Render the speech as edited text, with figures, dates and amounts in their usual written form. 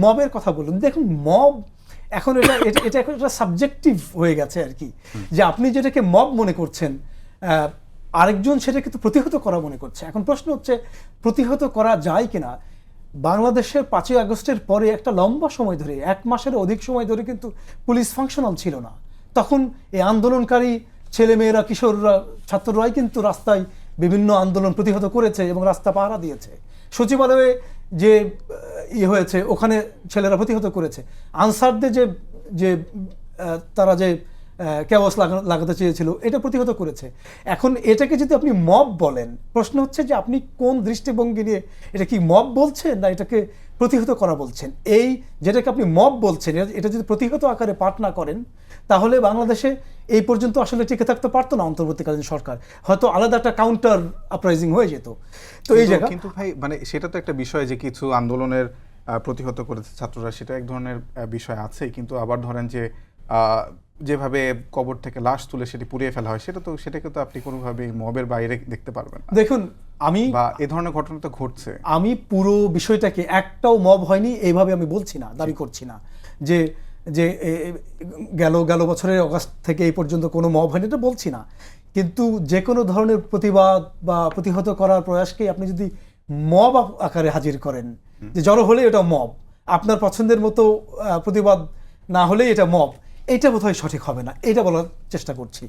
মবের কথা বলুন, দেখুন মব এখন এটা এখন একটা সাবজেক্টিভ হয়ে গেছে আর কি, যে আপনি যেটাকে মব মনে করছেন আরেকজন সেটাকে তো প্রতিহত করা মনে করছে। এখন প্রশ্ন হচ্ছে প্রতিহত করা যায় কিনা। বাংলাদেশের 5ই আগস্টের পরে একটা লম্বা সময় ধরে, 1 মাসের অধিক সময় ধরে কিন্তু পুলিশ ফাংশনাল ছিল না। তখন এই আন্দোলনকারী ছেলেমেয়েরা, কিশোররা, ছাত্ররাই কিন্তু রাস্তায় বিভিন্ন আন্দোলন প্রতিহত করেছে এবং রাস্তা পাহারা দিয়েছে। সচিবালয়ে যে হয়েছে ওখানে ছেলেরা প্রতিহত করেছে। আনসারদের যে তারা যে কেওয়াস লাগাতে চেয়েছিল এটা প্রতিহত করেছে। এখন এটাকে যদি আপনি মব বলেন, প্রশ্ন হচ্ছে যে আপনি কোন দৃষ্টিভঙ্গি নিয়ে এটা কি মব বলছেন না এটাকে প্রতিহত করা বলছেন। এই যেটাকে আপনি মব বলছেন এটা যদি প্রতিহত আকারে পাঠ না করেন তাহলে বাংলাদেশে এই পর্যন্ত আসলে টিকে থাকতে পারতো না অন্তর্বর্তীকালীন সরকার, হয়তো আলাদা একটা কাউন্টার আপরাইজিং হয়ে যেত। তো এই জায়গা কিন্তু ভাই মানে সেটা তো একটা বিষয় যে কিছু আন্দোলনের প্রতিহত করেছে ছাত্ররা, সেটা এক ধরনের বিষয় আছে, কিন্তু আবার ধরেন যে যেভাবে কবর থেকে লাশ তুলে সেটি পুড়িয়ে ফেলা হয় সেটাকে তো আপনি কোনোভাবেই মবের বাইরে দেখতে পারবেন না। দেখুন বা এ ধরনের ঘটনা তো ঘটছে। আমি পুরো বিষয়টাকে একটাও মব হয়নি এইভাবে আমি বলছি না, দাবি করছি না যে যে গেল বছরের অগাস্ট থেকে এই পর্যন্ত কোনো মব হয়নি, এটা বলছি না। কিন্তু যে কোনো ধরনের প্রতিবাদ বা প্রতিহত করার প্রয়াসকে আপনি যদি মব আকারে হাজির করেন, যে জড়ো হলে এটা মব, আপনার পছন্দের মতো প্রতিবাদ না হলেই এটা মব, এটা বোধহয় সঠিক হবে না, এটা বলার চেষ্টা করছি।